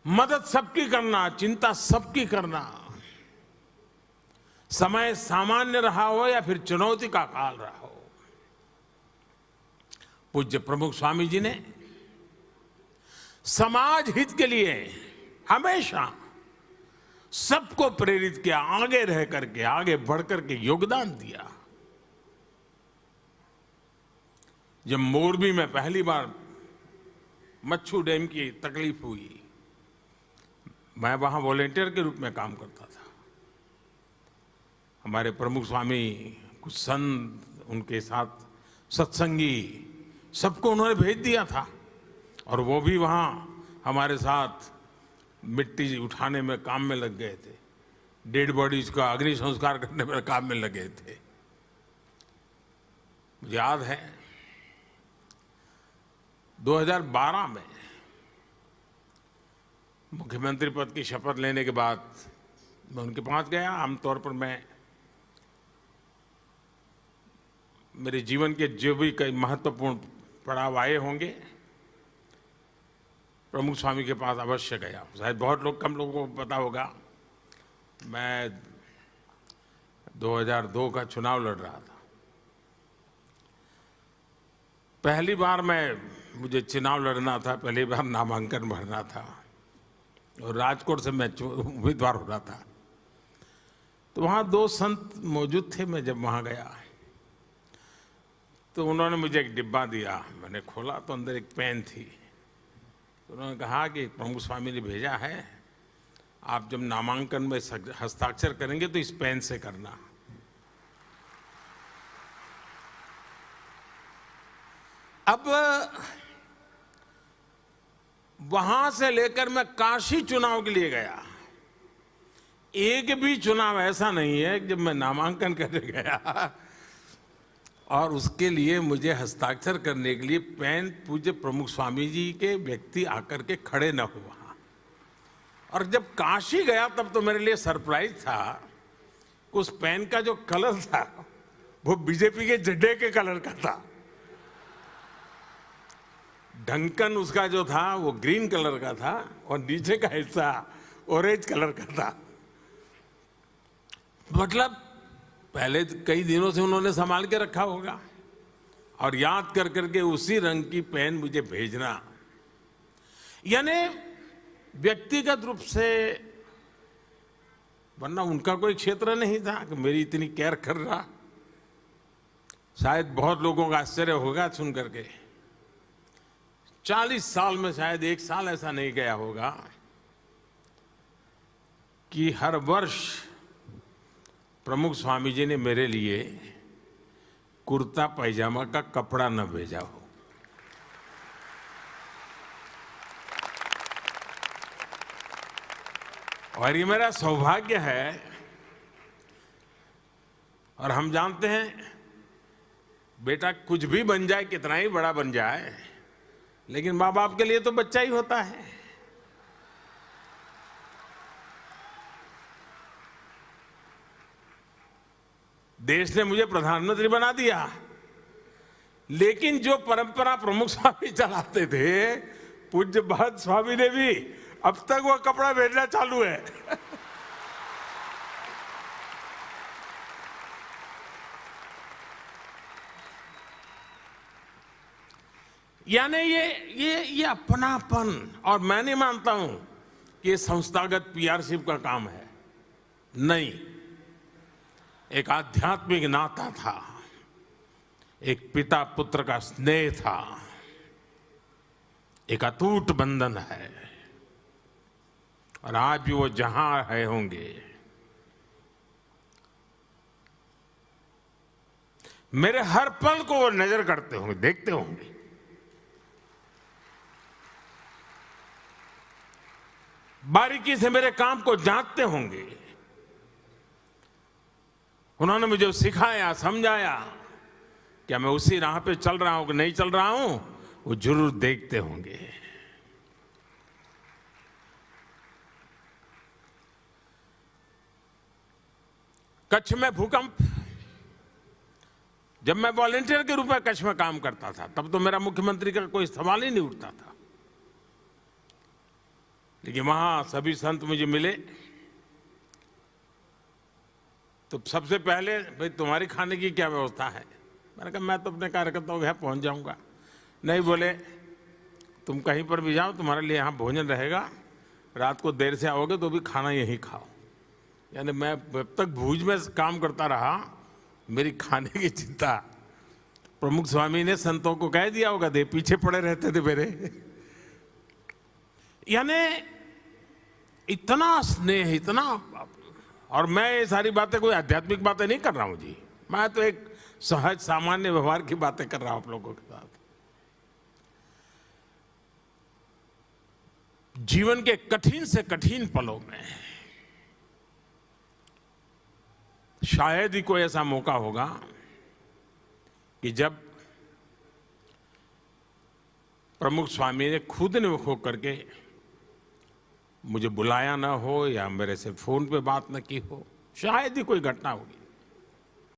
मदद सबकी करना, चिंता सबकी करना, समय सामान्य रहा हो या फिर चुनौती का काल रहा हो, पूज्य प्रमुख स्वामी जी ने समाज हित के लिए हमेशा सबको प्रेरित किया, आगे रह करके, आगे बढ़ करके योगदान दिया। जब मोरबी में पहली बार मच्छू डैम की तकलीफ हुई, मैं वहां वॉलेंटियर के रूप में काम करता था। हमारे प्रमुख स्वामी, कुछ संत, उनके साथ सत्संगी, सबको उन्होंने भेज दिया था और वो भी वहां हमारे साथ मिट्टी उठाने में काम में लग गए थे, डेड बॉडीज का अग्नि संस्कार करने में काम में लगे थे। मुझे याद है 2012 में मुख्यमंत्री पद की शपथ लेने के बाद मैं उनके पास गया। आमतौर पर मैं मेरे जीवन के जो भी कई महत्वपूर्ण पड़ाव आए होंगे, प्रमुख स्वामी के पास अवश्य गया। शायद बहुत लोग, कम लोगों को पता होगा, मैं 2002 का चुनाव लड़ रहा था। पहली बार मुझे चुनाव लड़ना था, पहली बार नामांकन भरना था और राजकोट से मैं उम्मीदवार हो रहा था। तो वहाँ 2 संत मौजूद थे। मैं जब वहाँ गया तो उन्होंने मुझे एक डिब्बा दिया। मैंने खोला तो अंदर एक पेन थी। तो उन्होंने कहा कि प्रमुख स्वामी ने भेजा है, आप जब नामांकन में हस्ताक्षर करेंगे तो इस पेन से करना। अब वहां से लेकर मैं काशी चुनाव के लिए गया, एक भी चुनाव ऐसा नहीं है जब मैं नामांकन करने गया और उसके लिए मुझे हस्ताक्षर करने के लिए पेन पूज्य प्रमुख स्वामी जी के व्यक्ति आकर के खड़े न हुआ। और जब काशी गया तब तो मेरे लिए सरप्राइज था, उस पेन का जो कलर था वो बीजेपी के झंडे के कलर का था। ढक्कन उसका जो था वो ग्रीन कलर का था और नीचे का हिस्सा ऑरेंज कलर का था। मतलब पहले कई दिनों से उन्होंने संभाल के रखा होगा और याद कर करके उसी रंग की पेन मुझे भेजना, यानी व्यक्तिगत रूप से, वरना उनका कोई क्षेत्र नहीं था कि मेरी इतनी केयर कर रहा। शायद बहुत लोगों का आश्चर्य होगा सुन करके, 40 साल में शायद 1 साल ऐसा नहीं गया होगा कि हर वर्ष प्रमुख स्वामी जी ने मेरे लिए कुर्ता पैजामा का कपड़ा न भेजा हो। और ये मेरा सौभाग्य है। और हम जानते हैं बेटा कुछ भी बन जाए, कितना ही बड़ा बन जाए, लेकिन माँ बाप के लिए तो बच्चा ही होता है। देश ने मुझे प्रधानमंत्री बना दिया, लेकिन जो परंपरा प्रमुख स्वामी चलाते थे, पूज्य भरत स्वामी ने भी अब तक वो कपड़ा भेजना चालू है। यानी ये अपनापन, और मैं नहीं मानता हूं कि ये संस्थागत पीआरशिप का काम है, नहीं, एक आध्यात्मिक नाता था, एक पिता पुत्र का स्नेह था, एक अटूट बंधन है। और आज भी वो जहां है होंगे, मेरे हर पल को वो नजर करते होंगे, देखते होंगे। बारीकी से मेरे काम को जांचते होंगे। उन्होंने मुझे सिखाया, समझाया, क्या मैं उसी राह पे चल रहा हूं कि नहीं चल रहा हूं, वो जरूर देखते होंगे। कच्छ में भूकंप, जब मैं वॉलेंटियर के रूप में कच्छ में काम करता था, तब तो मेरा मुख्यमंत्री का कोई सवाल ही नहीं उठता था। लेकिन वहां सभी संत मुझे मिले तो सबसे पहले, भाई तुम्हारी खाने की क्या व्यवस्था है? मैंने कहा मैं तो अपने कार्यकर्ताओं के यहाँ पहुंच जाऊंगा। नहीं, बोले तुम कहीं पर भी जाओ, तुम्हारे लिए यहाँ भोजन रहेगा, रात को देर से आओगे तो भी खाना यहीं खाओ। यानी मैं जब तक भूज में काम करता रहा, मेरी खाने की चिंता प्रमुख स्वामी ने संतों को कह दिया होगा, दे पीछे पड़े रहते थे मेरे। यानी इतना स्नेह, इतना। और मैं ये सारी बातें कोई आध्यात्मिक बातें नहीं कर रहा हूं जी, मैं तो एक सहज सामान्य व्यवहार की बातें कर रहा हूं आप लोगों के साथ। जीवन के कठिन से कठिन पलों में शायद ही कोई ऐसा मौका होगा कि जब प्रमुख स्वामी ने खुद ने होकर करके मुझे बुलाया ना हो या मेरे से फोन पे बात न की हो, शायद ही कोई घटना होगी।